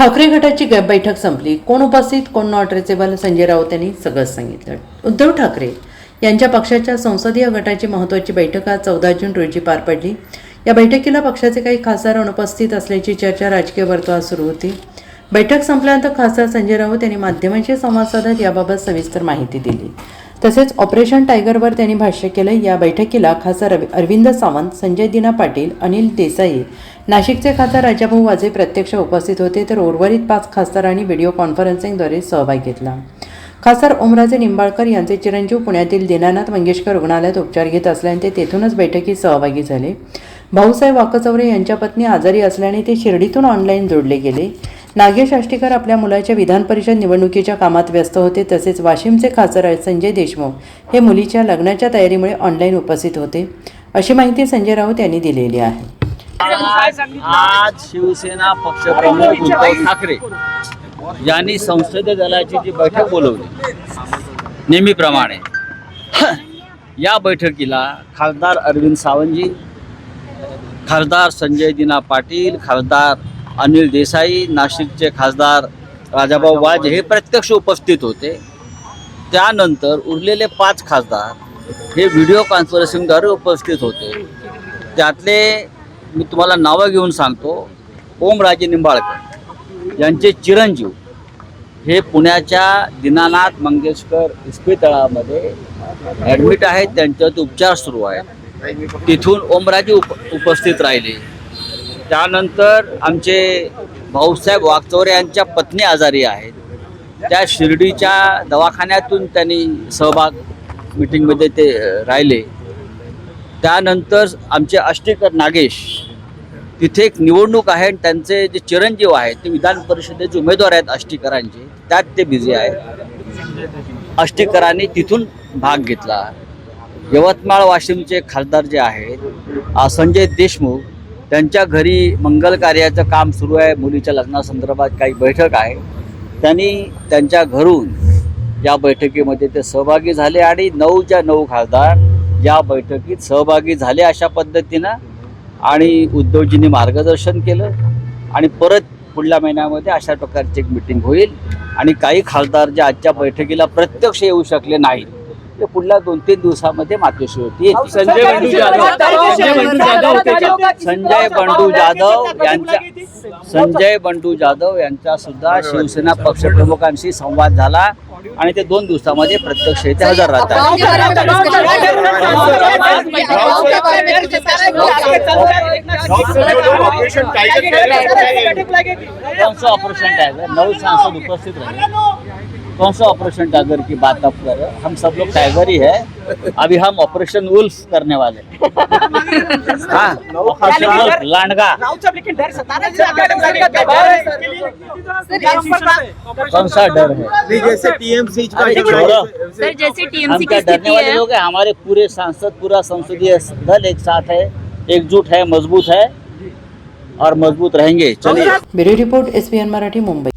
ठाकरे गटाची बैठक संपली. कोण उपस्थित, कोण नॉट रिचेबल, संजय राऊत यांनी सगळंच सांगितलं. उद्धव ठाकरे यांच्या पक्षाच्या संसदीय गटाची महत्त्वाची बैठक आज 14 जून रोजी पार पडली. या बैठकीला पक्षाचे काही खासदार अनुपस्थित असल्याची चर्चा राजकीय वर्तुळात सुरू होती. बैठक संपल्यानंतर खासदार संजय राऊत यांनी माध्यमांशी संवाद साधत याबाबत सविस्तर माहिती दिली. तसेच ऑपरेशन टायगरवर त्यांनी भाष्य केलं. या बैठकीला खासदार अरविंद सावंत, संजय दिना पाटील, अनिल देसाई, नाशिकचे खासदार राजाभाऊ वाजे प्रत्यक्ष उपस्थित होते, तर उर्वरित 5 खासदारांनी व्हिडिओ कॉन्फरन्सिंगद्वारे सहभाग घेतला. खासदार ओमराजे निंबाळकर यांचे चिरंजीव पुण्यातील दीनानाथ मंगेशकर रुग्णालयात उपचार घेत असल्याने ते तेथूनच बैठकीत सहभागी झाले. भाऊसाहेब वाकचौरे यांच्या पत्नी आजारी असल्याने ते शिर्डीतून ऑनलाईन जोडले गेले. नागेश आष्टीकर आपल्या मुलाच्या विधान परिषद निवडणुकीच्या कामात व्यस्त होते. तसेच वाशिमचे खासदार संजय देशमुख हे मुलीच्या लग्नाच्या तयारीमुळे ऑनलाईन उपस्थित होते, अशी माहिती संजय राऊत यांनी दिलेली आहे. आज शिवसेना पक्षप्रमुख उद्धव ठाकरे यांनी संसदीय दलाची जी बैठक बोलवली नेहमीप्रमाणे, या बैठकीला खासदार अरविंद सावंतजी, खासदार संजय दिना पाटील, खासदार अनिल देसाई, नाशिकचे खासदार राजाभाऊ वाजे हे प्रत्यक्ष उपस्थित होते. त्यानंतर उरलेले 5 खासदार हे व्हिडिओ कॉन्फरन्सिंगद्वारे उपस्थित होते. त्यातले मी तुम्हाला नावं घेऊन सांगतो. ओमराजे निंबाळकर यांचे चिरंजीव हे पुण्याच्या दीनानाथ मंगेशकर इस्पितळामध्ये ॲडमिट आहेत, त्यांच्यात उपचार सुरू आहेत. तिथून ओमराजे उपस्थित राहिले. त्यानंतर आमचे भाऊसाहेब वाकचौरे यांच्या पत्नी आजारी आहेत, त्या शिर्डीच्या दवाखान्यातून त्यांनी मीटिंगमध्ये ते राहिले. त्यानंतर आमचे आष्टीकर नागेश, तिथे एक निवडणूक आहे, त्यांचे जे चिरंजीव आहेत ते विधान परिषदेचे उमेदवार आहेत आष्टीकरांचे, त्यात ते बिझी आहेत. आष्टीकरांनी तिथून भाग घेतला. यवतमाळ वाशिमचे खासदार जे आहेत संजय देशमुख, त्यांच्या घरी मंगल कार्याचं काम सुरू आहे, मुलीच्या लग्नासंदर्भात काही बैठक आहे, त्यांनी त्यांच्या घरून या बैठकीमध्ये ते सहभागी झाले आणि 9च्या 9 खासदार या बैठकीत सहभागी झाले अशा पद्धतीनं. आणि उद्धवजींनी मार्गदर्शन केलं आणि परत पुढल्या महिन्यामध्ये अशा प्रकारची एक मीटिंग होईल. आणि काही खासदार जे आजच्या बैठकीला प्रत्यक्ष येऊ शकले नाहीत ते पुढल्या 2-3 दिवसामध्ये मातोश्री होती. संजय बंडू जाधव यांचा सुद्धा शिवसेना पक्षप्रमुखांशी संवाद झाला आणि ते 2 दिवसामध्ये प्रत्यक्ष येथे हजर राहतात. ऑपरेशन टाइगर 9 सांसद उपस्थित रहे. कौन सा ऑपरेशन टाइगर की बात आप कर रहे हैं? हम सब लोग टाइगर ही है. अभी हम ऑपरेशन वुल्फ करने वाले. हाँ, ऑपरेशन वुल्फ लांडगा. कौन सा डर है? जैसे टीएमसी सर, जैसे टीएमसी की डरने वाले लोग हैं. हमारे पूरे सांसद, पूरा संसदीय दल एक साथ है, एकजुट है, मजबूत है और मजबूत रहेंगे. चलिए. Bureau report SBN Marathi, Mumbai.